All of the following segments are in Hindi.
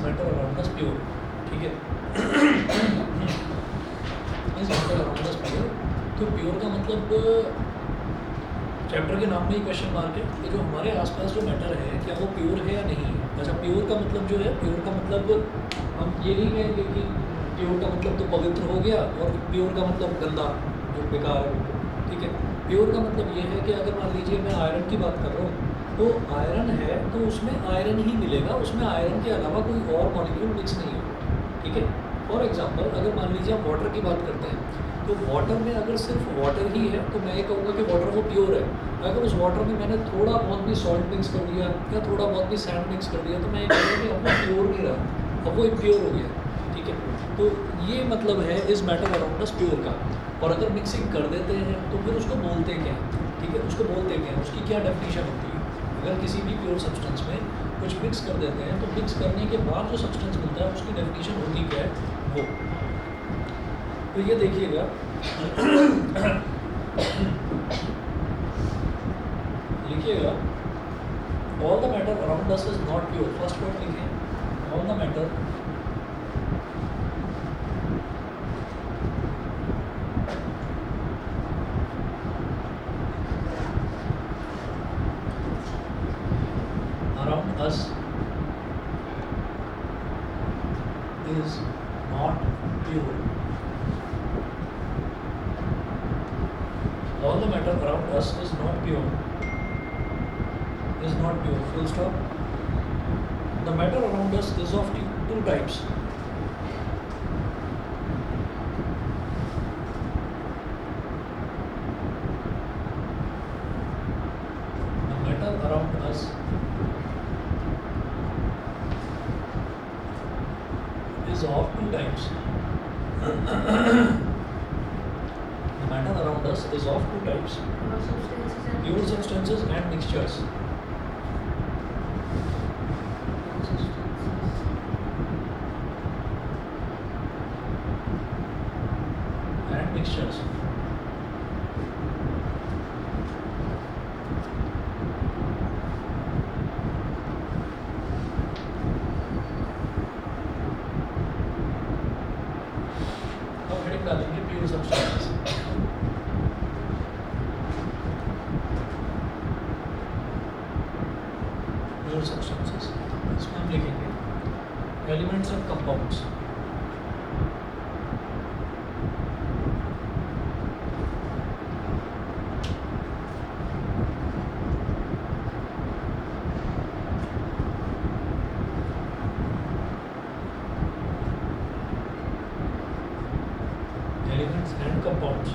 मैटर अराउंड अस प्योर, ठीक है। Is matter around us pure, तो प्योर का मतलब चैप्टर के नाम में ही क्वेश्चन मार्क है कि जो हमारे आसपास जो मैटर है क्या वो प्योर है या नहीं है। अच्छा, प्योर का मतलब जो है, प्योर का मतलब हम ये नहीं कहेंगे कि प्योर का मतलब तो पवित्र हो गया और प्योर का मतलब गंदा जो बेकार है, ठीक है। प्योर का मतलब ये है कि अगर मान लीजिए मैं आयरन की बात कर रहा हूँ, तो आयरन है तो उसमें आयरन ही मिलेगा, उसमें आयरन के अलावा कोई और मॉलिक्यूल मिक्स नहीं होगा, ठीक है। फॉर एग्जांपल अगर मान लीजिए आप वाटर की बात करते हैं, तो वाटर में अगर सिर्फ वाटर ही है तो मैं ये कहूँगा कि वाटर वो प्योर है। अगर उस वाटर में मैंने थोड़ा बहुत भी सॉल्ट मिक्स कर दिया या थोड़ा बहुत भी सैंड मिक्स कर दिया तो मैं ये कहूँगा कि अब वो प्योर नहीं रहा, अब वो इम्प्योर हो गया, ठीक है। तो ये मतलब है इस मैटर अराउंड अस प्योर का। और अगर मिक्सिंग कर देते हैं तो फिर उसको बोलते क्या हैं, ठीक है, उसको बोलते क्या हैं, उसकी क्या डेफिनेशन होती है। अगर किसी भी प्योर सब्सटेंस में कुछ मिक्स कर देते हैं तो मिक्स करने के बाद जो सब्सटेंस मिलता है उसकी डेफिनेशन होती क्या है वो। तो ये देखिएगा लिखिएगा, all the matter around us is not pure. First word लिखें, all the matter around us is not pure. All the matter around us is not pure. Is not pure. Full stop. The matter around us is of two types. The matter around us is of two types. The matter around us is of two types: pure substances and mixtures. And mixtures. अब हेडिंग डालेंगे प्योर सब्सटेंसेस। प्योर सब्सटेंसेस, इसमें हम लिखेंगे elements and compounds. Elements and compounds.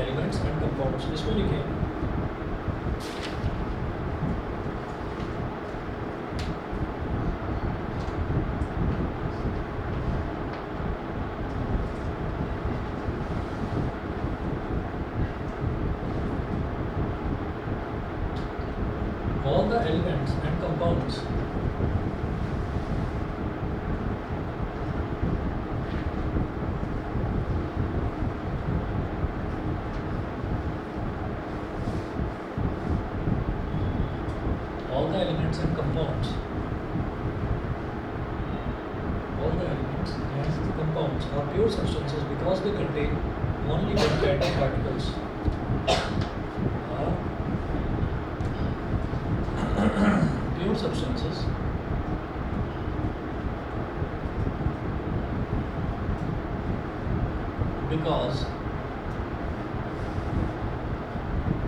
Elements and compounds, इसमें लिखें all the elements and compounds all the elements and compounds are pure substances because they contain only one kind of particles. Pure substances because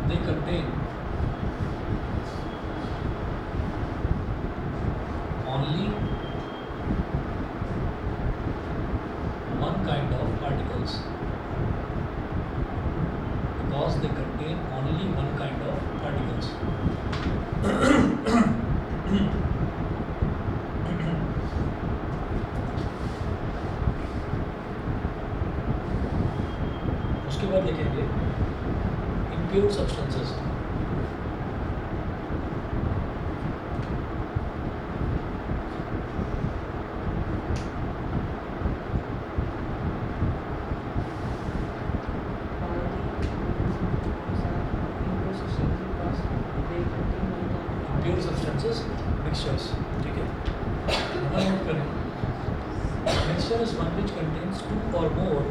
they contain only one kind of particles. Because they contain only one kind of particles. उसके बाद लिखेंगे impure substances. मिक्सचर्स, ठीक है, यहाँ नोट करें, mixture is one which contains two or more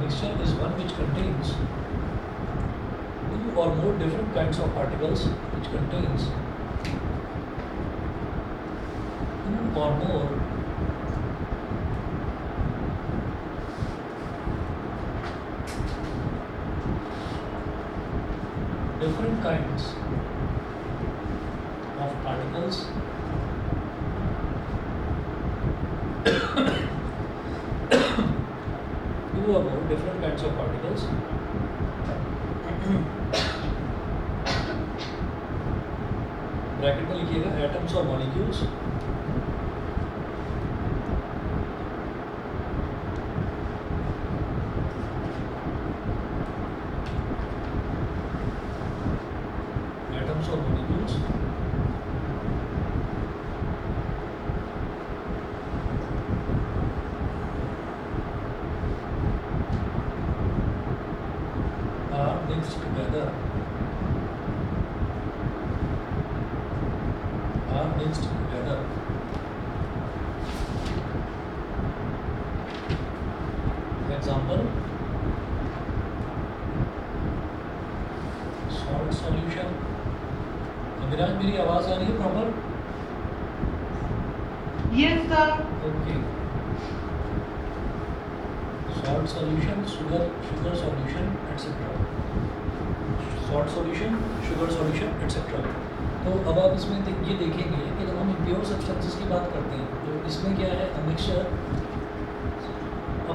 mixture is one which contains two or more different kinds of particles, which contains two or more different kinds of particles two or more different kinds of particles bracket में लिखिएगा एटम्स और मॉलिक्यूल्स एटम्स और molecules are mixed together example salt solution। Aviraj मेरी आवाज आ रही है proper? Yes, sir. Okay, salt solution, sugar solution etcetera, salt solution, sugar solution etcetera. तो अब आप इसमें ये देखेंगे कि जब हम इम्प्योर सब्सटेंसेस की बात करते हैं तो इसमें क्या है, अ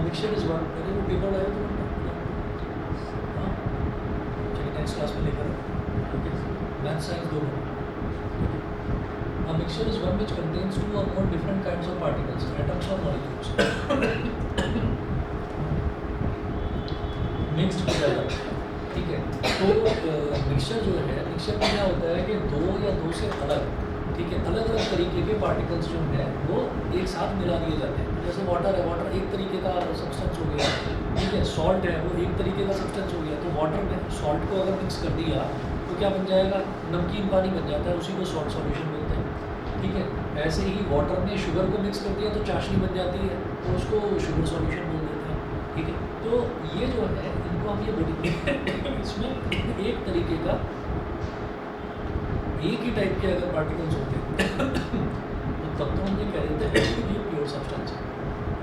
मिक्सचर इज वन। अरे वो पेपर लाया तो हाँ, चलिए नेक्स्ट क्लास में लेकर मैथ साइंस दोनों। A mixture is one which contains two or more different kinds of particles, atoms or molecules, mixed together, ठीक है। तो मिक्सचर जो है, मिक्सचर में क्या होता है कि दो या दो से अलग, ठीक है, अलग अलग तरीके के पार्टिकल्स जो हैं वो एक साथ मिला दिए जाते हैं। जैसे वाटर है, वाटर एक तरीके का सब्सटेंस हो गया, ठीक है, सॉल्ट है वो एक तरीके का सब्सटेंस हो गया। तो वाटर में सॉल्ट को अगर मिक्स कर दिया तो क्या बन जाएगा, नमकीन पानी बन जाता है, उसी को सॉल्ट सॉल्यूशन बोलते हैं, ठीक है। ऐसे ही वाटर में शुगर को मिक्स कर दिया तो चाशनी बन जाती है, तो उसको शुगर सॉल्यूशन बोल देते हैं, ठीक है। तो ये जो है इनको हम ये बोलेंगे इसमें एक तरीके का, एक ही टाइप के अगर पार्टिकल्स होते हैं तो तब तो हम ये कह देते हैं कि ये प्योर सब्सटेंस है।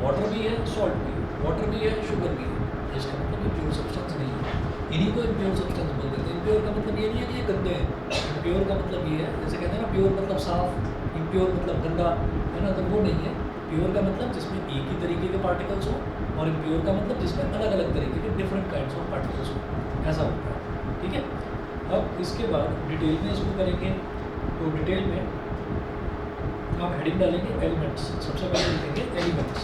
वाटर भी है, सॉल्ट भी है, वाटर भी है, शुगर भी है, इसका मतलब ये प्योर सब्सटेंस नहीं है। इन्हीं को इम्प्योर सब्सटेंस बोल देते हैं। इम्प्योर का मतलब ये नहीं है कि ये गंदे हैं, इम्प्योर का मतलब ये है, जैसे कहते हैं ना प्योर मतलब साफ, इम्प्योर मतलब गंदा, है ना, तो वो नहीं है। प्योर का मतलब जिसमें एक ही तरीके के पार्टिकल्स हो, और इम्प्योर का मतलब जिसमें अलग अलग तरीके के डिफरेंट काइंड्स ऑफ पार्टिकल्स हो, ऐसा होता है, ठीक है। अब इसके बाद डिटेल में इसको करेंगे, तो डिटेल में आप हेडिंग डालेंगे एलिमेंट्स, सबसे पहले लिखेंगे एलिमेंट्स।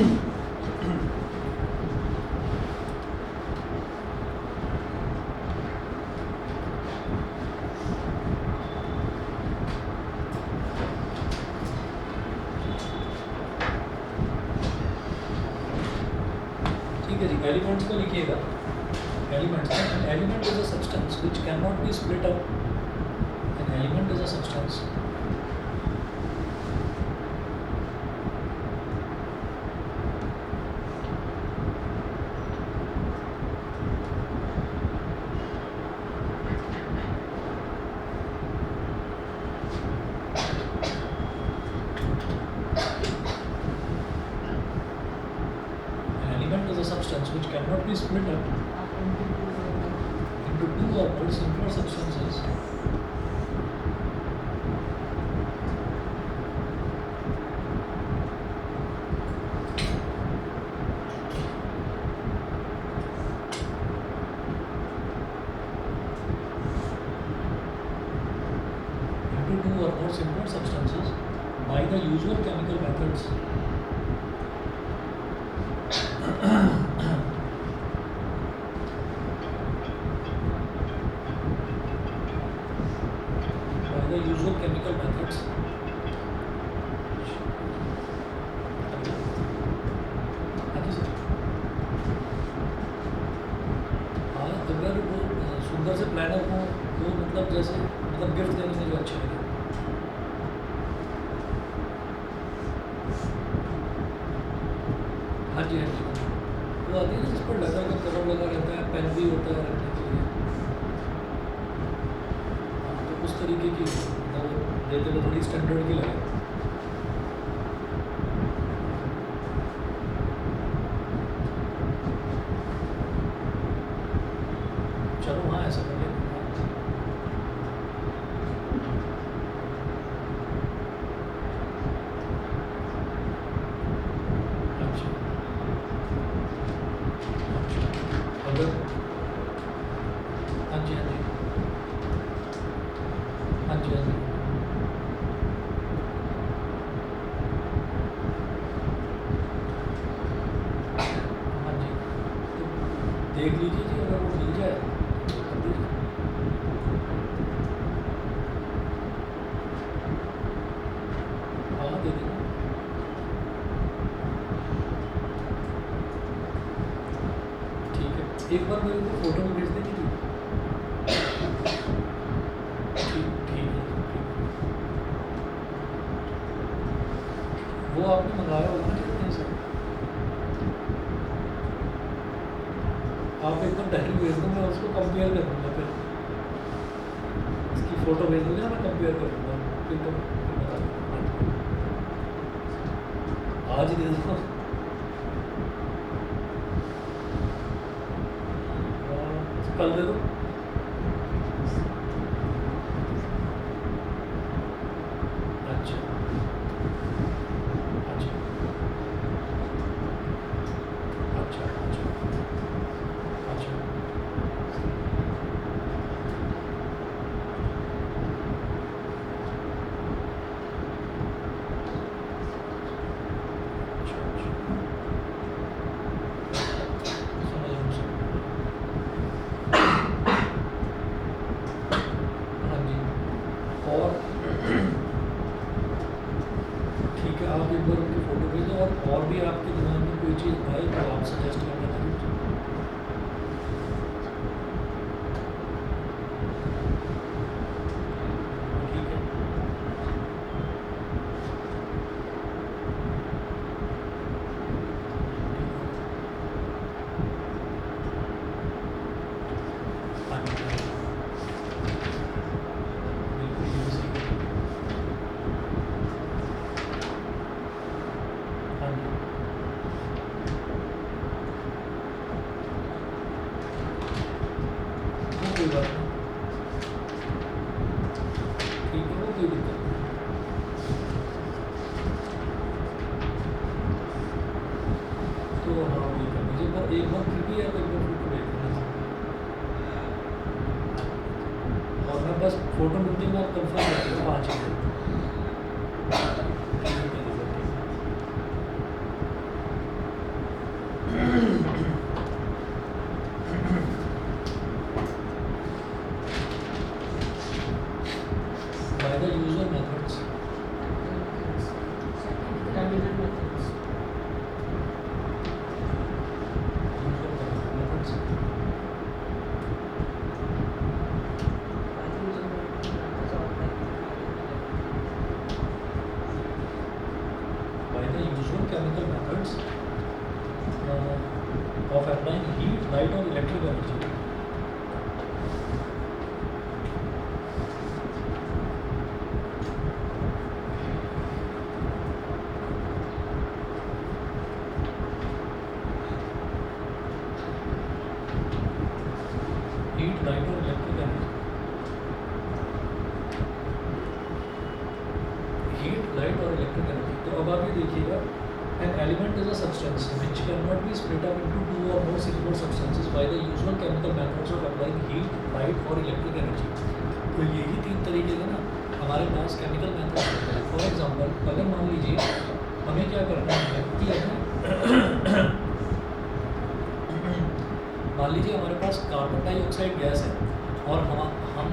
ठीक है जी, एलिमेंट्स को लिखिएगा। Elements, N element is a substance which can not be split up. N element is a substance which cannot be split up into two or more simpler substances by the usual chemical methods. The usual chemical methods. अगर वो सुंदर से प्लानर को वो मतलब जैसे मतलब गिफ्ट देने में जो अच्छा लगे। हाँ जी, हाँ जी, वो आती है ना जिस पर लेदर का कवर लगा रहता है, पेन भी होता है रखने के लिए। उस तरीके की देते तो थोड़ी स्टैंडर्ड की लगे। चलो हाँ ऐसा कर लेते हैं। अच्छा, अगर हाँ जी, हाँ जी, हाँ जी, हाँ जी, हाँ जी, तो देख लीजिए जी, अगर वो मिल जाए तो कर दीजिए। हाँ दे देंगे। ठीक है, एक बार मेरे को फोटो में भेज देंगे जी। ठीक ठीक है, ठीक। वो आपने मंगाया होगा ना कहीं से? आप एक बार डायरी भेज दो, मैं उसको कंपेयर कर दूँगा। फिर इसकी फ़ोटो भेज दोगे ना, मैं कंपेयर कर दूँगा। फिर बता दूँगा। आज ही दे दो। कल दे दो। अच्छा, अच्छा, अच्छा, अच्छा, अच्छा, अच्छा, अच्छा। समझ रहा हूँ, हाँ जी। और ठीक है, आप एक बार उनकी फ़ोटो भेज दो। और भी आपके दिमाग में कोई चीज़ आए तो आप सजेस्ट करना ज़रूर। ठीक है, हाँ जी, हाँ जी, बिल्कुल ये भी सही है। हाँ जी, वो कोई बात नहीं। ठीक है, वो कोई दिक्कत नहीं। तो हाँ वही कर दीजिए, पर एक बार फिर भी आप एक बार फ़ोटो भेज देना। और मैं बस फ़ोटो मिलते ही मैं कंफर्म कर दूँगा 5 ही। ठीक है जी, ठीक है। ऑफ अप्लाइंग हीट लाइट और इलेक्ट्रिक एनर्जी। हीट लाइट और इलेक्ट्रिक एनर्जी, हीट लाइट और इलेक्ट्रिक एनर्जी। तो अब आप ये देखिएगा, an element is a substance which can not be split up into two or more similar substances by the usual chemical methods of applying heat light और इलेक्ट्रिक एनर्जी। तो यही तीन तरीके के ना हमारे पास केमिकल मेथड्स होते हैं। फॉर एग्जांपल, अगर मान लीजिए हमें क्या करना है कि हमें मान लीजिए हमारे पास कार्बन डाइऑक्साइड गैस है और हम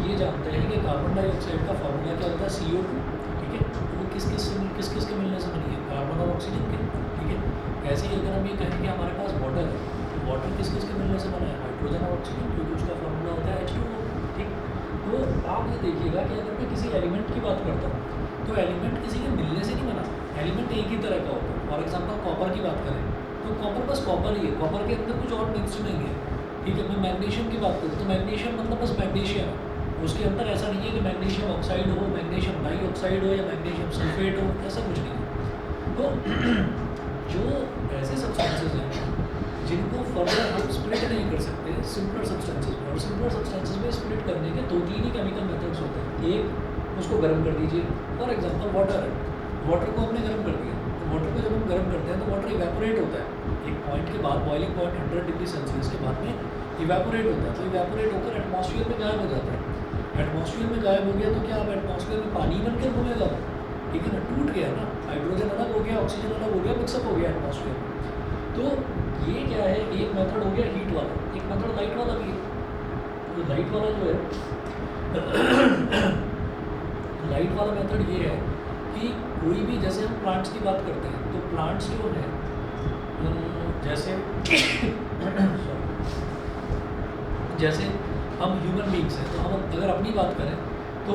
ये जानते हैं कि कार्बन डाइऑक्साइड का फार्मूला क्या होता है, CO2, ठीक है। तो वो किस किस के मिलने से बनी है, कार्बन और ऑक्सीजन के, ठीक है। ऐसे ही अगर हम ये कहें कि हमारे पास वाटर है, तो वाटर किस के मिलने से बना है, हाइड्रोजन और ऑक्सीजन, क्योंकि उसका फार्मूला होता है H2O, ठीक। तो आप ये देखिएगा कि अगर मैं किसी एलिमेंट की बात करता हूँ तो एलिमेंट किसी के मिलने से नहीं बना, एलिमेंट एक ही तरह का होता है। फॉर एग्जाम्पल कॉपर की बात करें तो कॉपर बस कॉपर ही है, कॉपर के अंदर कुछ और मिक्स नहीं है, ठीक है। मैं मैग्नीशियम की बात करूँ तो मैग्नीशियम मतलब बस मैग्नीशियम है, उसके अंदर ऐसा नहीं है कि मैग्नीशियम ऑक्साइड हो, मैग्नीशियम डाइऑक्साइड हो या मैग्नीशियम सल्फेट हो, ऐसा कुछ नहीं है। तो जो ऐसे सब्सटेंसेस हैं जिनको फर्दर हम स्प्लिट नहीं कर सकते सिंपलर सब्सटेंसेस में, और सिंपलर सब्सटेंसेस में स्प्लिट करने के दो तीन ही केमिकल मेथड्स होते हैं। एक, उसको गर्म कर दीजिए, फॉर एग्जांपल वाटर है, वाटर को हमने गर्म कर दिया, तो वाटर को जब हम गर्म करते हैं तो वाटर इवेपोरेट होता है, एक पॉइंट के बाद बॉइलिंग पॉइंट 100 डिग्री सेल्सियस के बाद में इवेपोरेट होता है, तो इवेपोरेट होकर एटमॉस्फेयर में गायब हो जाता है। एटमॉस्फेयर में गायब हो गया तो क्या अब एटमॉस्फेयर में पानी बनकर घूमेगा, ठीक है ना, टूट गया ना, हाइड्रोजन अलग हो गया, ऑक्सीजन अलग हो गया, मिक्सअप हो गया एटमॉस्फेयर में। तो ये क्या है, एक मेथड हो गया हीट वाला, एक मेथड लाइट वाला भी है। तो लाइट वाला जो है लाइट वाला मेथड ये है कि कोई भी, जैसे हम प्लांट्स की बात करते हैं तो प्लांट्स जो है जैसे जैसे हम ह्यूमन बींग्स हैं, तो हम अगर अपनी बात करें तो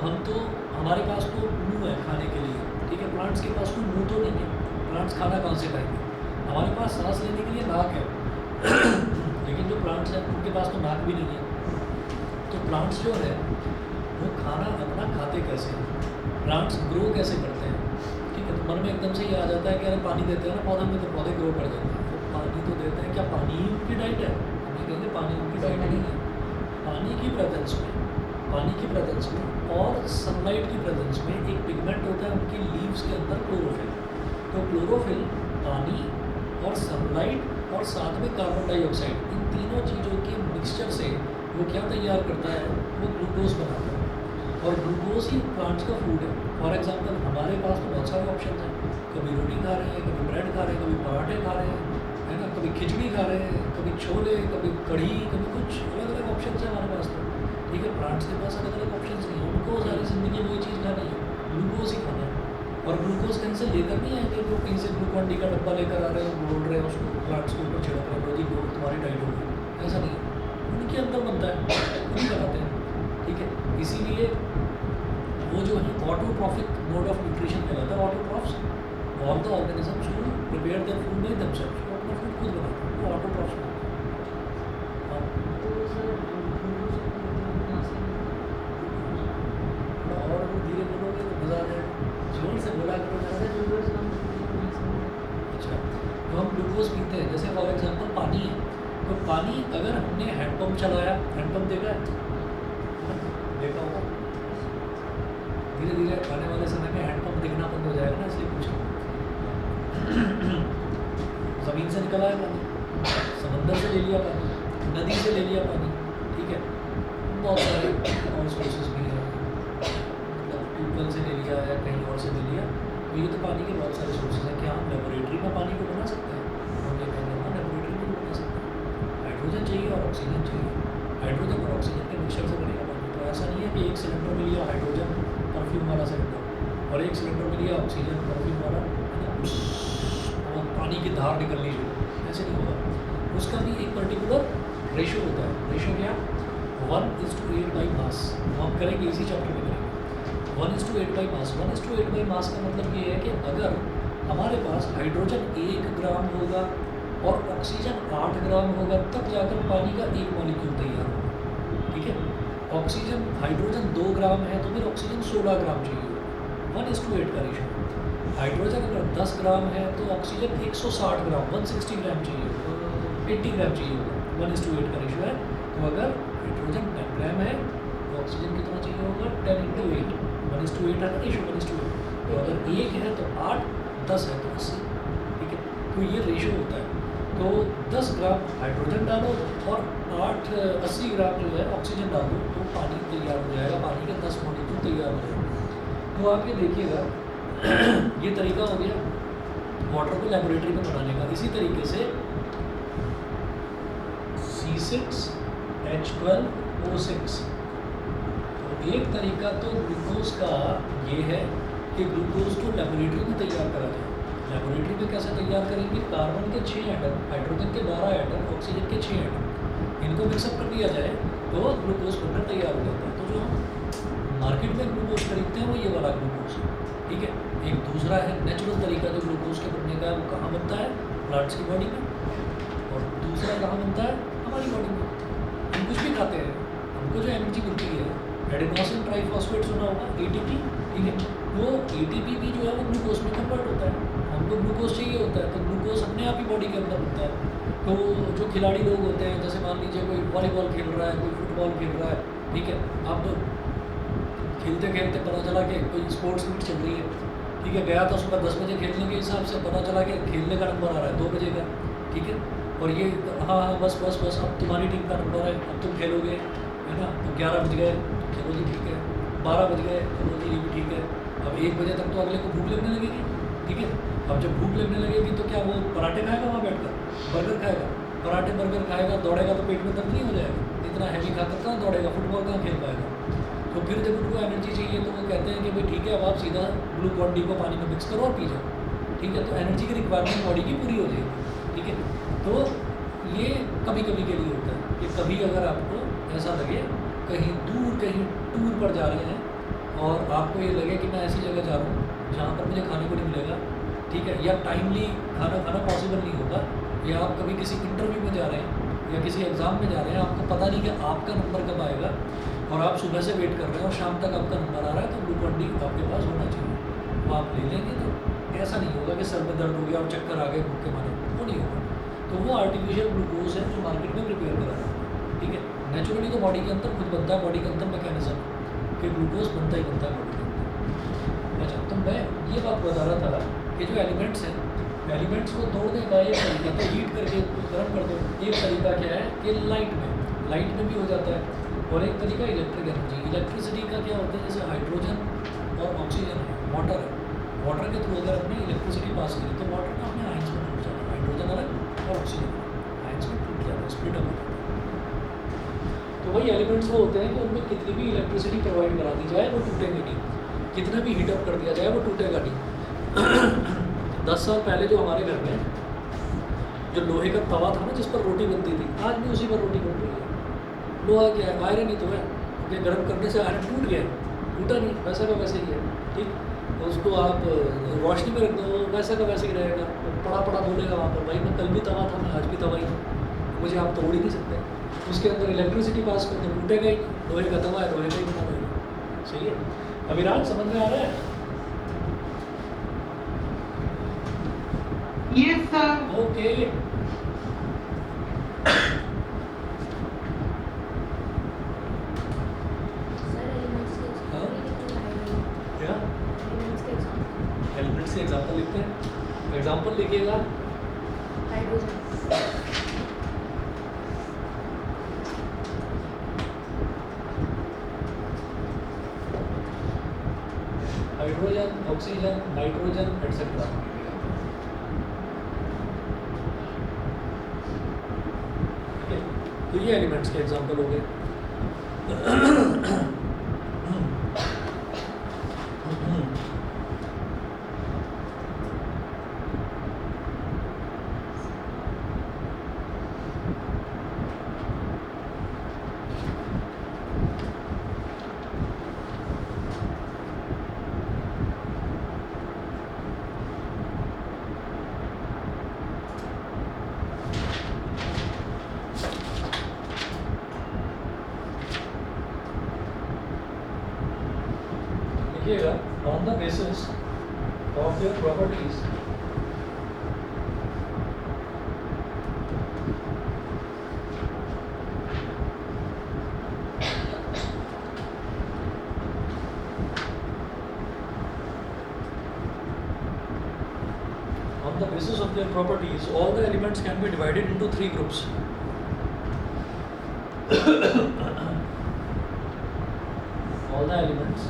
हम तो हमारे पास तो मुंह है खाने के लिए, ठीक है। प्लांट्स के पास कोई मुंह तो नहीं है, प्लांट्स खाना कहाँ से खाएंगे, हमारे पास सांस लेने के लिए नाक है लेकिन जो प्लांट्स हैं उनके पास तो नाक भी नहीं है। तो प्लांट्स जो है वो खाना अपना खाते कैसे हैं, प्लांट्स ग्रो कैसे करते हैं, ठीक है। तो मन में एकदम से ये आ जाता है कि अरे पानी देते हैं ना पौधे में तो पौधे ग्रो कर जाते हैं, तो पानी तो देते हैं, क्या पानी ही उनकी डाइट है, हम ये कहेंगे पानी उनकी डाइट नहीं है। पानी की प्रेजेंस में और सनलाइट की प्रेजेंस में एक पिगमेंट होता है उनकी लीव्स के अंदर, क्लोरोफिल। तो क्लोरोफिल पानी और सनलाइट और साथ में कार्बन डाइऑक्साइड, इन तीनों चीज़ों के मिक्सचर से वो क्या तैयार करता है, वो ग्लूकोज बनाता है, और ग्लूकोज ही प्लांट्स का फूड है। फॉर एग्जांपल हमारे पास तो बहुत सारे ऑप्शन हैं, कभी रोटी खा रहे हैं, कभी ब्रेड खा रहे हैं, कभी पराठे खा रहे हैं, है ना, कभी खिचड़ी खा रहे हैं, कभी छोले, कभी कढ़ी, कभी कुछ अलग अलग ऑप्शन है हमारे पास तो, ठीक है। प्लांट्स के पास अलग अलग ऑप्शन नहीं है, उनको सारी ज़िंदगी वही चीज़ खानी है, ग्लूकोज ही खाना है। और ग्लूकोज कहीं से लेकर नहीं आएंगे, वो कहीं से ग्लूकॉन डी का डब्बा लेकर आ रहे हैं, बोल रहे हैं उसको प्लांट्स के ऊपर छिड़क रहे हैं, जी लोग तुम्हारी डाइट होगी, ऐसा नहीं है, उनके अंदर बनता है, खुद ही बनाते हैं, ठीक है। इसीलिए वो जो है ऑटोट्रॉफिक मोड ऑफ न्यूट्रिशन कहलाता है। Autotrophs all the organisms who prepare their food by themselves, वो अपना फूड खुद बनाते हैं, वो ऑटोट्रॉफ्स होते हैं। और धीरे बोलोगे तो मज़ा आ जाएगा, जोर से बोला करो ज़्यादा। अच्छा, तो हम ग्लूकोज पीते हैं, जैसे फॉर एग्जांपल पानी है, तो पानी अगर हमने हैंडपम्प चलाया, हैंडपम्प देखा है, देखा होगा, धीरे धीरे आने वाले समय में हैंडपम्प दिखना बंद हो जाएगा ना, इसलिए पूछा। ज़मीन से निकला है पानी, समंदर से ले लिया पानी, नदी से ले लिया पानी, ठीक है। बहुत सारे और सोर्सेज भी हैं, मतलब ट्यूबवेल से ले लिया या कहीं और से ले लिया, तो ये तो पानी के बहुत सारे सोर्सेज हैं। क्या हम लेबोरेटरी में पानी को बना सकते हैं, हम ये कहेंगे हाँ लेबोरेटरी में भी बना सकते हैं। हाइड्रोजन चाहिए और ऑक्सीजन चाहिए, हाइड्रोजन और ऑक्सीजन के मिक्सचर से बनेगा पानी। तो ऐसा नहीं है कि एक सिलेंडर में लिया हाइड्रोजन परफ्यूम वाला सिलेंडर और एक सिलेंडर में लिया ऑक्सीजन परफ्यूम वाला, है ना, और पानी की धार निकलनी शुरू, ऐसे नहीं होगा। उसका भी एक पर्टिकुलर रेशो होता है। रेशो क्या, 1:8 बाई मास, वो हम करेंगे इसी चैप्टर में करेंगे। 1:8 बाई मास, 1:8 बाई मास का मतलब ये है कि अगर हमारे पास हाइड्रोजन 1 ग्राम होगा और ऑक्सीजन 8 ग्राम होगा तब जाकर पानी का एक मॉलिक्यूल तैयार होगा। ठीक है, ऑक्सीजन हाइड्रोजन 2 ग्राम है तो फिर ऑक्सीजन 16 ग्राम चाहिए होगा, 1:8 का रेशो। हाइड्रोजन अगर 10 ग्राम है तो ऑक्सीजन 160 ग्राम 160 ग्राम चाहिए होगा, 80 ग्राम चाहिए होगा, 1:8 का रेशो है। तो अगर हाइड्रोजन 10 ग्राम है तो ऑक्सीजन कितना चाहिए होगा, 10 × 8, 1:8 है रेशो, 1:8। तो अगर 1 है तो 8, 10 है तो 80। ठीक है, तो ये रेशो होता है। तो 10 ग्राम हाइड्रोजन डालो और 80 ग्राम जो है ऑक्सीजन डालो तो पानी तैयार हो जाएगा, पानी के 10 मॉलिक्यूल तैयार हो जाएंगे। तो आप ये देखिएगा ये तरीका हो गया वाटर को लेबोरेटरी में बनाने का। इसी तरीके से C6H12O6, तो एक तरीका तो ग्लूकोज का ये है कि ग्लूकोज को लेबोरेटरी में तैयार करा जाए। लेबोरेटरी में कैसे तैयार करेंगे, कार्बन के 6 एटम, हाइड्रोजन के 12 एटम, ऑक्सीजन के 6 एटम, इनको मिक्सअप कर दिया जाए तो ग्लूकोज बनकर तैयार हो जाता है। तो जो हम मार्केट में ग्लूकोज खरीदते हैं वो ये वाला ग्लूकोज है। ठीक है, एक दूसरा है नेचुरल तरीका जो ग्लूकोज के बनने का है, वो कहाँ बनता है, प्लांट्स की बॉडी में, और दूसरा कहाँ बनता है, हमारी बॉडी में। हम कुछ भी खाते हैं, हमको जो एनर्जी मिलती है, एडेनोसिन ट्राइफॉस्फेट सुना होगा, ATP। ठीक है, वो ATP भी जो है वो ग्लूकोज में कन्वर्ट होता है। हमको ग्लूकोज चाहिए होता है तो ग्लूकोज अपने आप ही बॉडी के अंदर बनता है। तो जो खिलाड़ी लोग होते हैं, जैसे मान लीजिए कोई वॉलीबॉल खेल रहा है, कोई फुटबॉल खेल रहा है, ठीक है, अब खेलते खेलते पता चला कि कोई स्पोर्ट्स मीट चल रही है, ठीक है, गया था सुबह 10 बजे खेलने के हिसाब से, पता चला कि खेलने का नंबर आ रहा है 2 बजे का। ठीक है, और ये हाँ हाँ बस बस बस अब तुम्हारी टीम का नंबर है, अब तुम खेलोगे, है ना। तो 11 बज गए, चलो जी ठीक है, 12 बज गए, चलो जी ये भी ठीक है। अब 1 बजे तक तो अगले को भूख लगने लगेगी। ठीक है, अब जब भूख लगने लगेगी तो क्या वो पराठे खाएगा वहाँ बैठकर, बर्गर खाएगा, पराठे बर्गर खाएगा, दौड़ेगा तो पेट में दर्द नहीं हो जाएगा, इतना हैवी खाकर कहाँ दौड़ेगा, फुटबॉल कहाँ खेल पाएगा। तो फिर जब उनको एनर्जी चाहिए तो वो कहते हैं कि भाई ठीक है, अब आप सीधा ग्लूकॉन डी को पानी में मिक्स करो और पी जाओ। ठीक है, तो एनर्जी की रिक्वायरमेंट बॉडी की पूरी हो जाएगी। ठीक है, तो ये कभी कभी के लिए होता है कि कभी अगर आपको ऐसा लगे कहीं दूर कहीं टूर पर जा रहे हैं और आपको ये लगे कि मैं ऐसी जगह जा रहा हूँ जहाँ पर मुझे खाने को नहीं मिलेगा, ठीक है, या टाइमली खाना खाना पॉसिबल नहीं होगा, या आप कभी किसी इंटरव्यू में जा रहे हैं या किसी एग्ज़ाम में जा रहे हैं, आपको पता नहीं कि आपका नंबर कब आएगा और आप सुबह से वेट कर रहे हैं और शाम तक आपका नंबर आ रहा है, तो ग्लूकॉन डी आपके पास होना चाहिए। वो आप ले लेंगे तो ऐसा नहीं होगा कि सर में दर्द हो गया और चक्कर आ गए भूख के मारे, वो नहीं होगा। तो वो आर्टिफिशियल ग्लूकोज है जो मार्केट में प्रिपेयर करा है। ठीक है, नेचुरली तो बॉडी के अंदर खुद बनता है, बॉडी के अंदर मैकेनिज्म कि ग्लूकोज बनता ही बनता है बॉडी के अंदर। अच्छा, तो मैं ये बात बता रहा था कि जो एलिमेंट्स हैं, एलिमेंट्स को तोड़ने का एक तरीका तो हीट करके गर्म कर दो, एक तरीका क्या है कि लाइट में भी हो जाता है, और एक तरीका इलेक्ट्रिक एनर्जी। इलेक्ट्रिसिटी का क्या होता है, जैसे हाइड्रोजन और ऑक्सीजन है, वाटर है, वाटर के थ्रू अगर अपने इलेक्ट्रिसिटी पास करी तो वाटर का अपने आयंस में टूट जाता है, हाइड्रोजन अलग और ऑक्सीजन आयंस में टूट जाता है, स्प्लिट अप हो जाता है। तो वही एलिमेंट्स वो होते हैं कि उनमें कितनी भी इलेक्ट्रिसिटी प्रोवाइड करा दी जाए वो टूटेंगे नहीं, कितना भी हीटअप कर दिया जाए वो टूटेगा नहीं। 10 साल पहले जो हमारे घर में जो लोहे का तवा था ना जिस पर रोटी बनती थी, आज भी उसी पर रोटी बन रही है। लोहा क्या है, आयरन ही तो है, कि गर्म करने से आयरन टूट गया, टूटा नहीं, वैसा का वैसे ही है। ठीक, तो उसको आप रोशनी में रख दो, वैसा का वैसे ही रहेगा, पड़ा पड़ा बोलेगा वहाँ पर, भाई मैं कल भी तवा था, मैं आज भी तवा ही हूँ, मुझे आप तोड़ ही नहीं सकते। उसके अंदर इलेक्ट्रिसिटी पास कर दो, टूटेगा ही, लोहे का तवा है, लोहे का ही बना रहेगा। सही है, अभिराज समझ में आ रहा है? Yes sir. ओके, एलिमेंट्स के एग्जांपल लिखते हैं। एग्जांपल लिखिएगा, hydrogen, hydrogen, oxygen, nitrogen etcetera. ठीक है, तो ये एलिमेंट्स के एग्जांपल हो गए। लिखिएगा on the basis of their properties on the basis of their properties all the elements can be divided into three groups. All the elements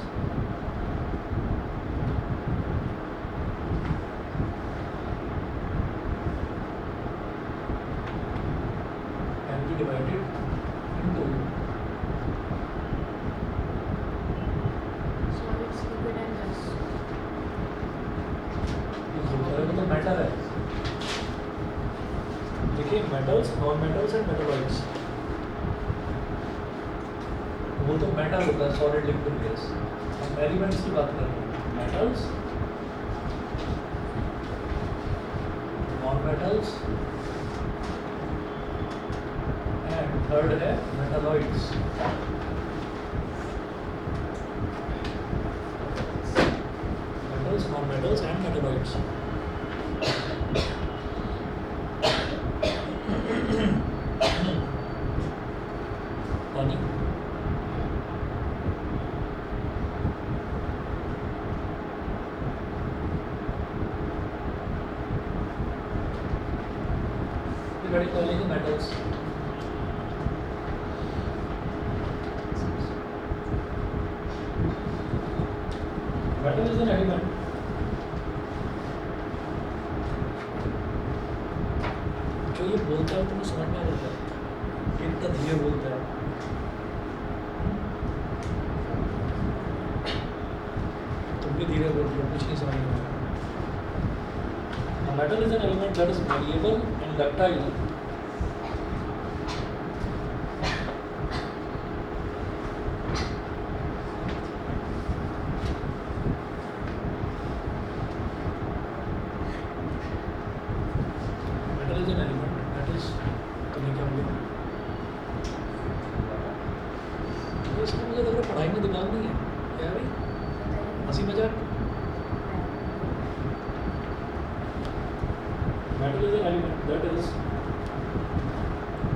can be divided into Solids, liquid and gas. तो मैटर है देखिए metals non metals and metalloids वो तो मेटल होता है सॉलिड लिक्विड गैस हम एलिमेंट्स की बात कर रहे हैं metals non metals and third है metalloids metals non metals and metalloids पानी very early the metals. Metal is an element जो ये बोलता है तुम्हें समझ में आ जाता है कितना धीरे बोलता है तुम भी धीरे बोल रहे हो कुछ नहीं समझ में आ रहा A metal is an element that is malleable and ductile. Metal is an element that is तुम्हें क्या बोले? इसको मुझे लग रहा है पढ़ाई में दिमाग नहीं है क्या भाई हंसी मजाक Metal is an element that is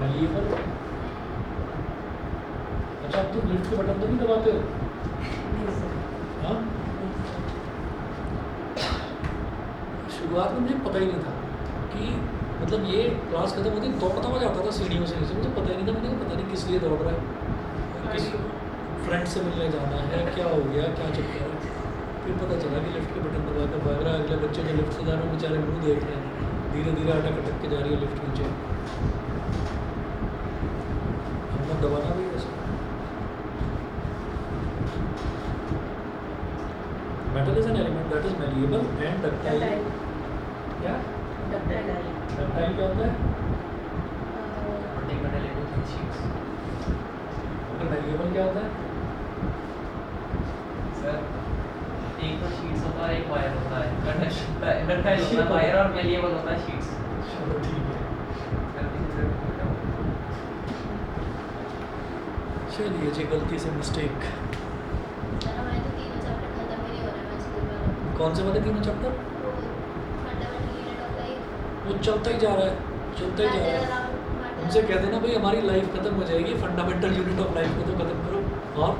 malleable. अच्छा आप तुम लिफ्ट के बटन तो नहीं दबाते हो? हाँ? शुरुआत में मुझे पता ही नहीं था कि मतलब ये क्लास खत्म होती दौड़ता हुआ जाता था सीढ़ियों से नीचे मुझे पता ही नहीं था मैंने पता नहीं किस लिए दौड़ रहा है किसी फ्रेंड से मिलने जाना है क्या हो गया क्या चक्कर है फिर पता चला कि लिफ्ट के बटन दबा कर भाग रहा है अगले बच्चे जो लिफ्ट से जा रहे हैं बेचारे मुँह देख रहे हैं धीरे धीरे अटक अटक के जा रही है लिफ्ट नीचे हमको दबाना भी वैसे metal is an element that is malleable and ductile क्या डक्टाइल क्या होता है और मैलिएबल क्या होता है सर एक तो शीट्स होता है एक वायर होता है डक्टाइल होता है वायर और मैलिएबल होता है शीट्स चलो ठीक है चलिए जी गलती से मिस्टेक हमारे तो तीनों चैप्टर खत्म ही नहीं हो रहे हैं स्कूल में कौन से वाले तीनों chapter fundamental unit of life वो चलता ही जा रहा है चलता ही जा रहा है उनसे कह देना भाई हमारी लाइफ खत्म हो जाएगी फंडामेंटल यूनिट ऑफ लाइफ को तो खत्म करो और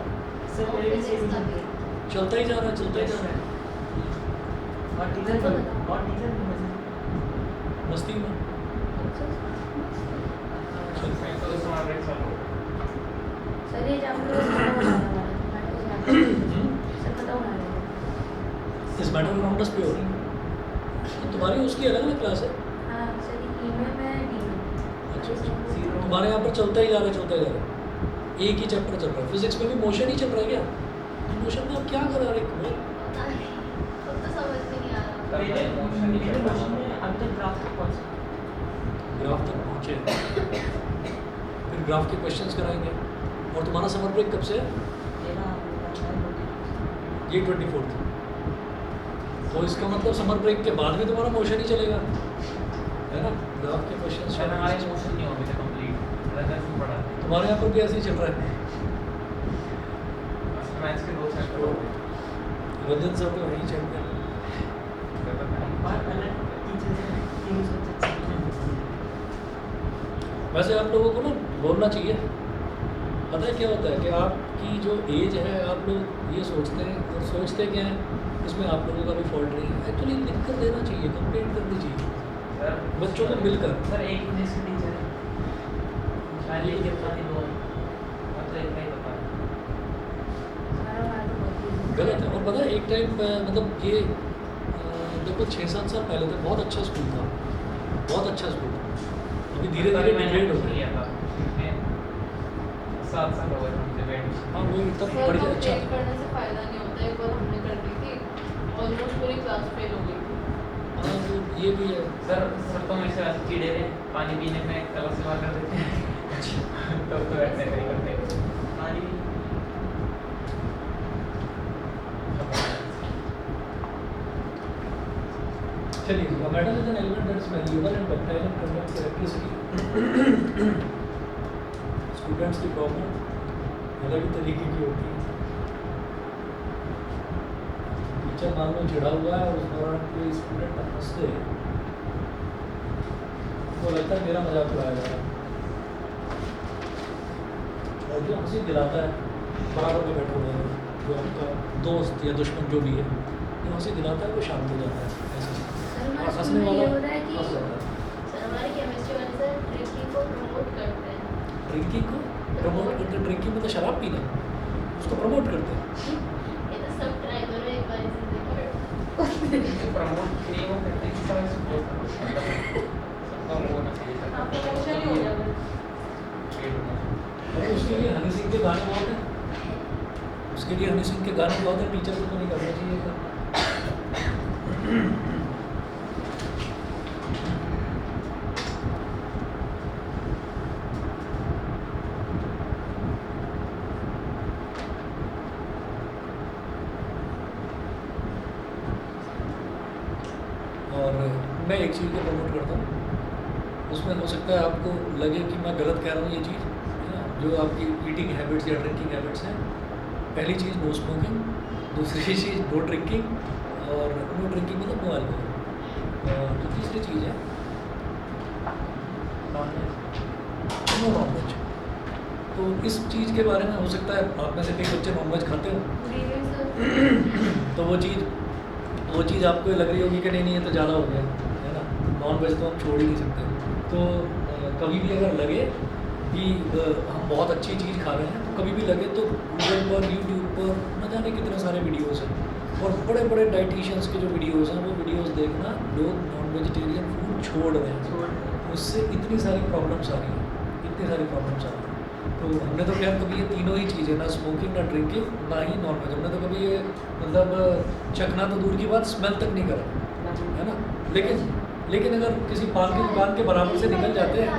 चलता ही जा रहा है चलता ही जा रहा है मस्ती में सर ये चैप्टर सर खत्म होना है इस मैटर अराउंड अस प्योर तुम्हारी उसकी अलग अलग क्लास है हाँ सर ई में मैं डी में अच्छा तुम्हारे यहाँ पर चलता ही जा रहा है चलता ही जा रहा है एक ही चैप्टर चल रहा है फिजिक्स में भी मोशन ही चल रहा है क्या तो मोशन में आप क्या करा रहे हो पता नहीं खुद तो समझ में नहीं आ रहा ग्राफ तक पहुँचे फिर ग्राफ के क्वेश्चंस कराएंगे और तुम्हारा समर ब्रेक कब से है ये 24 तो इसका मतलब समर ब्रेक के बाद भी तुम्हारा मोशन ही चलेगा है ना ग्राफ के क्वेश्चंस हमारे मोशन नहीं हो अभी तक कंप्लीट रैंडम पढ़ा है तुम्हारे यहाँ पर भी ऐसे ही चल रहा है मैथ्स के दो चैप्टर हो गए रंजन सर तो वही चैंपियन। वैसे आप लोगों को ना बोलना चाहिए। पता है क्या होता है कि आपकी जो एज है आप लोग ये सोचते हैं और सोचते क्या हैं इसमें आप लोगों का भी फॉल्ट नहीं है। एक्चुअली लिख कर देना चाहिए, कंप्लेंट करनी चाहिए सर बच्चों को मिलकर। सर एक इंग्लिश की टीचर है शायद ये कितना ही दो मतलब इतना ही पता है। गलत है। और पता है एक टाइम मतलब ये देखो 6-7 साल पहले तक बहुत अच्छा स्कूल था, बहुत अच्छा स्कूल था। अभी धीरे धीरे डिग्रेड हो गया। लिया था मैं 7 साल हो गए मुझे एडमिशन। हाँ वो तब सर बढ़िया अच्छा कंप्लेंट करने से फायदा नहीं होता। एक बार हमने कर दी थी, ऑलमोस्ट पूरी क्लास फेल हो गई थी। हाँ तो ये भी है। सर तो मेरे से ऐसे कीड़े रहे पानी पीने में कलर सेवा कर देते हैं तो ऐसे नहीं करते पानी चलिए, a metal is an element that is malleable and ductile and conducts electricity. Students की प्रॉब्लम अलग ही तरीके की होती है। टीचर मान लो चिढ़ा हुआ है और उस दौरान कोई स्टूडेंट हंस दे तो लगता है मेरा मजाक उड़ाया जा रहा है। और जो हंसी दिलाता है बराबर में बैठे हुए हैं जो आपका दोस्त या दुश्मन जो भी है, जो हंसी दिलाता है वो शांत हो जाता है ऐसे। सर हमारे और स्कूल हंसने में ये वाला हो रहा है कि हंस जाता है। सर हमारे केमिस्ट्री वाले सर ड्रिंकिंग को प्रमोट करते हैं। ड्रिंकिंग को प्रमोट करते हैं। ड्रिंकिंग मतलब शराब पीना, उसको प्रमोट करते हैं। ये तो सब ट्राई करो एक बार जिंदगी प्रमोट नहीं वो करते हैं सब सपोर्ट करो सबका वो होना चाहिए में। आप प्रमोशन ही हो जाएगा। और उसके लिए हनी सिंह के गाने बहुत हैं, उसके लिए हनी सिंह के गाने बहुत हैं। टीचर को तो नहीं करना चाहिए। और मैं एक चीज़ को प्रमोट करता हूँ, उसमें हो सकता है आपको लगे कि मैं गलत कह रहा हूँ ये चीज़, है ना। जो आपकी ईटिंग हैबिट्स या ड्रिंकिंग हैबिट्स हैं, पहली चीज़ नो स्मोकिंग, दूसरी चीज़ नो ड्रिंकिंग और नो ड्रिंकिंग मतलब नो अल्कोहल। और जो तीसरी चीज़ है नो नॉनवेज। तो इस चीज़ के बारे में हो सकता है आप में से कई बच्चे नॉनवेज खाते हो तो वो चीज़ आपको लग रही होगी कि नहीं ये तो ज़्यादा हो गया, है ना, नॉनवेज तो हम छोड़ ही नहीं सकते। तो कभी भी अगर लगे कि हम बहुत अच्छी चीज़ खा रहे हैं तो कभी भी लगे तो गूगल पर यूट्यूब पर न जाने कितने सारे वीडियोस हैं और बड़े बड़े डाइटिशियंस के जो वीडियोस हैं वो वीडियोस देखना, लोग नॉन वेजिटेरियन फूड छोड़ रहे हैं, उससे इतनी सारी प्रॉब्लम्स आ रही हैं, इतनी सारी प्रॉब्लम्स आ रही हैं। तो हमने तो खैर कभी ये तीनों ही चीज़ें, ना स्मोकिंग ना ड्रिंकिंग ना ही नॉन वेज, हमने तो कभी ये मतलब चखना तो दूर की बात स्मेल तक नहीं करा, है ना। लेकिन अगर किसी पान की दुकान के बराबर से निकल जाते हैं,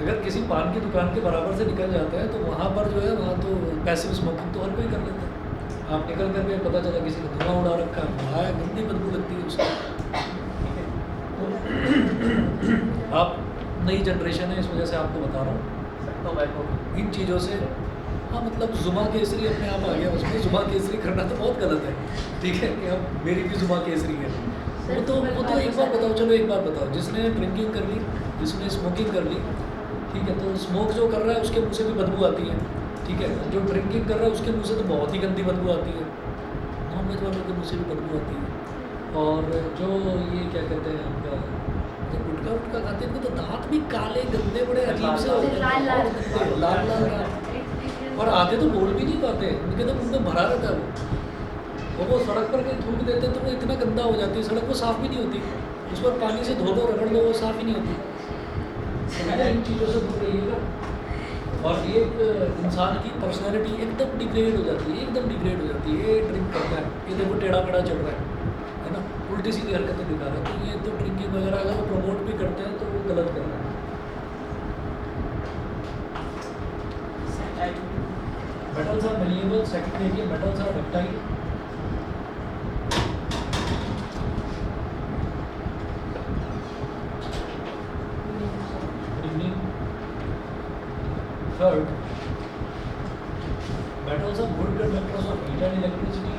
अगर किसी पान की दुकान के बराबर से निकल जाते हैं तो वहाँ पर जो है वहाँ तो पैसिव स्मोकिंग तो हर कोई कर लेता है। आप निकल करके पता चला किसी ने धुआं उड़ा रखा है, वहाँ गंदी बदबू लगती है उसकी। तो आप नई जनरेशन है इस वजह से आपको बता रहा हूँ तो बैठो इन चीज़ों से। हाँ मतलब जुमा केसरी अपने आप आ गया उसमें, जुमा केसरी करना तो बहुत गलत है, ठीक है कि अब मेरी भी जुमा केसरी है। वो तो एक बार बताओ, चलो एक बार बताओ, जिसने ड्रिंकिंग कर ली, जिसने स्मोकिंग कर ली, ठीक है, तो स्मोक जो कर रहा है उसके मुँह से भी बदबू आती है, ठीक है। जो ड्रिंकिंग कर रहा है उसके मुँह से तो बहुत ही गंदी बदबू आती है, नॉन वेज वालों के मुँह से भी बदबू आती है। और जो ये क्या कहते हैं आपका जो गुटखा खाते हैं तो दांत भी काले गंदे बड़े अजीब से होते हैं, लाल लाल। और आधे तो बोल भी नहीं पाते, उनके तो मुंह में भरा रहता है वो सड़क पर कहीं थूक देते हैं तो वो इतना गंदा हो जाती है, सड़क वो साफ़ भी नहीं होती, उस पर पानी से धो दो रगड़ लो वो साफ़ ही नहीं होती। तो इन चीज़ों से दूर रहिएगा। और एक इंसान की पर्सनैलिटी एकदम डिग्रेड हो जाती है, एकदम डिग्रेड हो जाती है। ये ड्रिंक करता है, ये देखो टेढ़ा मेढ़ा चल रहा है ना, उल्टी सीधी हरकतें दिखा रहा है, तो ये तो ड्रिंकिंग वगैरह अगर वो प्रमोट भी करते हैं तो वो गलत कर रहे हैं। मेटल्स आर मेलिएबल, सेकंड देखिए metals are ductile. Third, metals are good conductors of heat and electricity.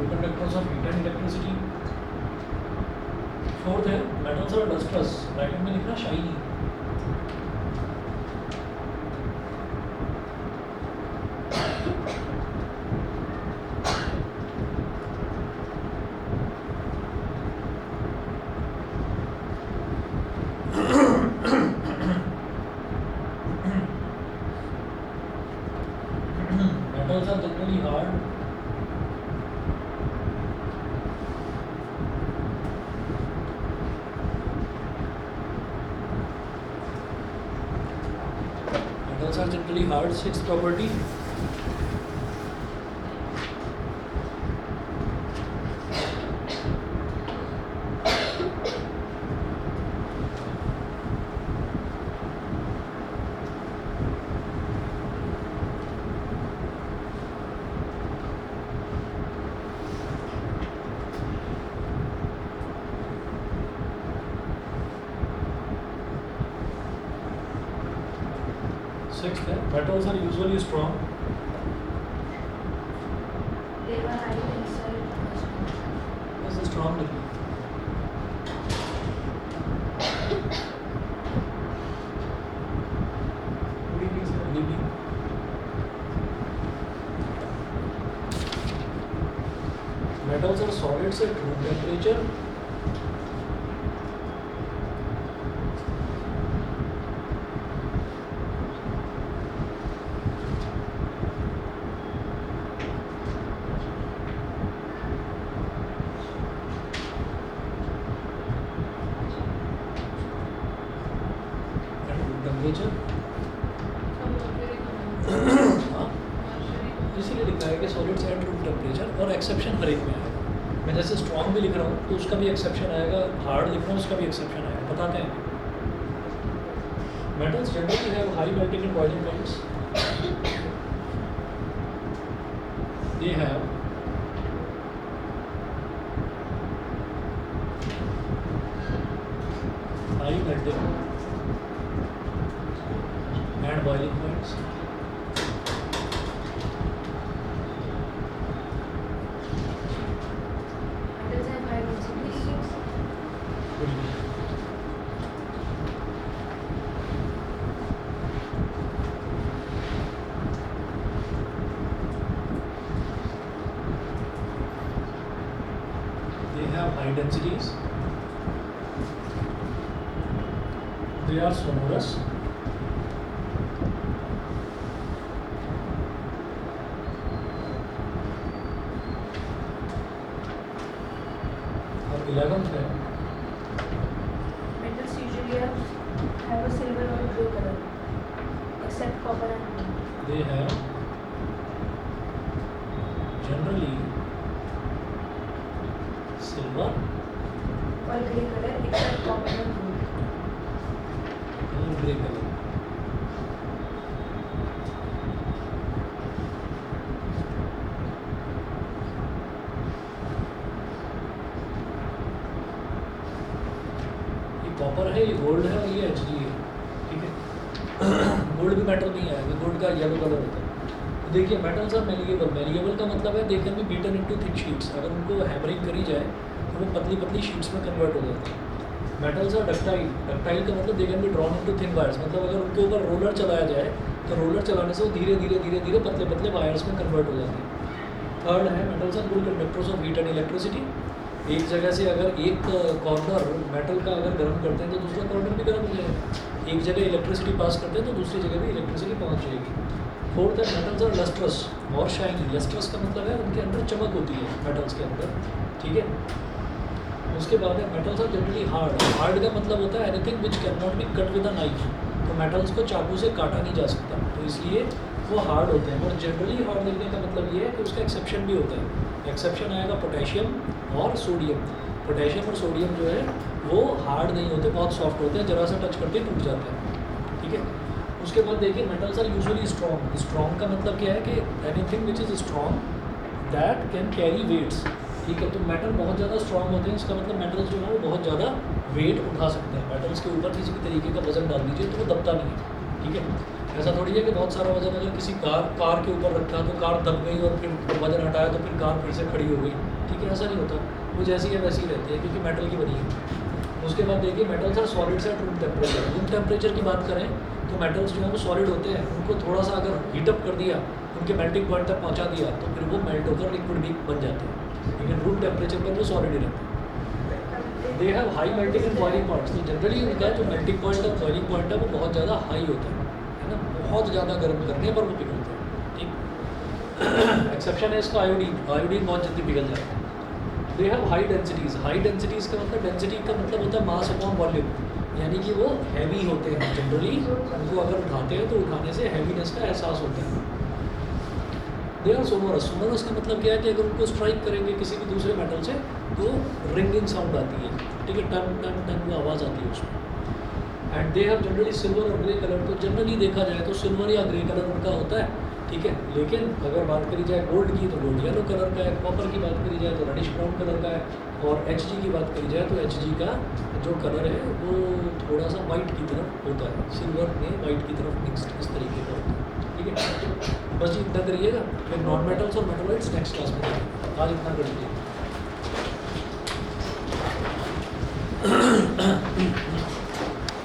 Good conductors of heat and electricity. Fourth है मेटल्स आर लस्ट्रस, ब्रैकेट में लिखना shiny. Metals are generally hard. Metals are generally hard. Sixth property. Sixth है metals are usually strong. They were high tensile. This is strong लिखना. Leading. Metals are solids at room temperature. Temperature. हाँ, इसीलिए लिखा है कि सॉलिड्स एट रूम टेम्परेचर और एक्सेप्शन हर एक में आएगा। मैं जैसे स्ट्रॉन्ग भी लिख रहा हूँ तो उसका भी एक्सेप्शन आएगा, हार्ड लिख रहा हूँ उसका भी एक्सेप्शन आएगा, बताते हैं। Metals generally have high melting and boiling points. They have high melting and boiling points. Metals have high densities. They have high densities. They are sonorous. और 11th है Metals usually have a silver or grey color, except copper and gold. they have generally silver Or grey color, except copper and gold. and grey color. ये कॉपर है, ये गोल्ड है और ये एचडी है, ठीक है। गोल्ड भी मेटल नहीं आएगा, गोल्ड का येलो कलर होता है। तो देखिए मेटल्स आर मेलिएबल। मेलिएबल का मतलब है they can be beaten into thick sheets. अगर उनको हैमरिंग करी जाए तो वो पतली पतली शीट्स में कन्वर्ट हो जाते हैं। Metals are ductile. डक्टाइल का मतलब they can be drawn into thin wires. मतलब अगर उनके ऊपर रोलर चलाया जाए तो रोलर चलाने से वो धीरे धीरे पतले पतले वायर्स में कन्वर्ट हो जाते हैं। थर्ड है metals are good conductors of heat and electricity. एक जगह से अगर एक कॉर्नर मेटल का अगर गर्म करते हैं तो दूसरा कॉर्नर भी गर्म हो जाएगा। एक जगह इलेक्ट्रिसिटी पास करते हैं तो दूसरी जगह भी इलेक्ट्रिसिटी पहुंच जाएगी। फोर्थ है मेटल्स आर लस्ट्रस और शाइनी। लस्ट्रस का मतलब है उनके अंदर चमक होती है मेटल्स के अंदर, ठीक है। उसके बाद है metals are generally hard. Hard का मतलब होता है anything which can not be cut with a knife. तो मेटल्स को चाकू से काटा नहीं जा सकता, तो इसलिए वो हार्ड होते हैं। और जनरली हार्ड लिखने का मतलब ये है कि उसका एक्सेप्शन भी होता है। एक्सेप्शन आएगा पोटेशियम और सोडियम। पोटेशियम और सोडियम जो है वो हार्ड नहीं होते, बहुत सॉफ्ट होते हैं, जरा सा टच करके टूट जाते हैं, ठीक है। उसके बाद देखिए metals are usually strong. Strong का मतलब क्या है कि anything which is strong that can carry weights, ठीक है। तो मेटल बहुत ज़्यादा स्ट्रॉन्ग होते हैं, इसका मतलब मेटल्स जो है वो बहुत ज़्यादा वेट उठा सकते हैं। मेटल्स के ऊपर किसी भी तरीके का वजन डाल दीजिए तो वो दबता नहीं है, ठीक है। ऐसा थोड़ी है कि बहुत सारा वजन अगर किसी कार के ऊपर रखा तो कार दब गई और फिर वजन हटाया तो फिर कार फिर से खड़ी हो गई, ठीक है, ऐसा नहीं होता। वो जैसी है वैसी ही रहती है क्योंकि मेटल की बनी है। उसके बाद देखिए metals are solids at room temperature. Room temperature की बात करें तो मेटल्स जो है वो सॉलिड होते हैं, उनको थोड़ा सा अगर हीटअप कर दिया, उनके मेल्टिंग पॉइंट तक पहुंचा दिया तो फिर वो मेल्ट होकर लिक्विड भी बन जाते हैं, लेकिन रूम टेम्परेचर पर वो सॉलिड ही रहते हैं। They have high melting and boiling points. तो जनरली उनका जो मेल्टिंग पॉइंट और बॉइलिंग पॉइंट है वो बहुत ज़्यादा हाई होता है ना, बहुत ज़्यादा गर्म करने पर वो पिघलते हैं, ठीक। एक्सेप्शन है इसका आयोडीन। आयोडीन बहुत जल्दी पिघल जाता है। They have high densities. High densities का मतलब, डेंसिटी का मतलब होता है मास अपॉन वॉल्यूम, यानी कि वो हैवी होते हैं जनरली। उनको अगर उठाते हैं तो उठाने से हैवीनेस का एहसास होता है। They are sonorous. सोनोरस का मतलब क्या है कि अगर उनको स्ट्राइक करेंगे किसी भी दूसरे मेटल से तो रिंगिंग साउंड आती है, ठीक है, टन टन टन वो आवाज़ आती है उसमें। And they have generally silver और ग्रे कलर। तो जनरली देखा जाए तो सिल्वर या ग्रे कलर उनका होता है, ठीक है, लेकिन अगर बात करी जाए गोल्ड की तो गोल्ड येलो कलर का है, कॉपर की बात करी जाए तो रेडिश ब्राउन कलर का है, और Hg की बात करी जाए तो Hg का जो कलर है वो थोड़ा सा वाइट की तरफ होता है, सिल्वर में वाइट की तरफ मिक्सड इस तरीके का होता है, ठीक है। बस जी इतना करिएगा, फिर नॉन मेटल्स और मेटलॉइड्स नेक्स्ट क्लास में करेंगे। आज इतना कर लीजिए।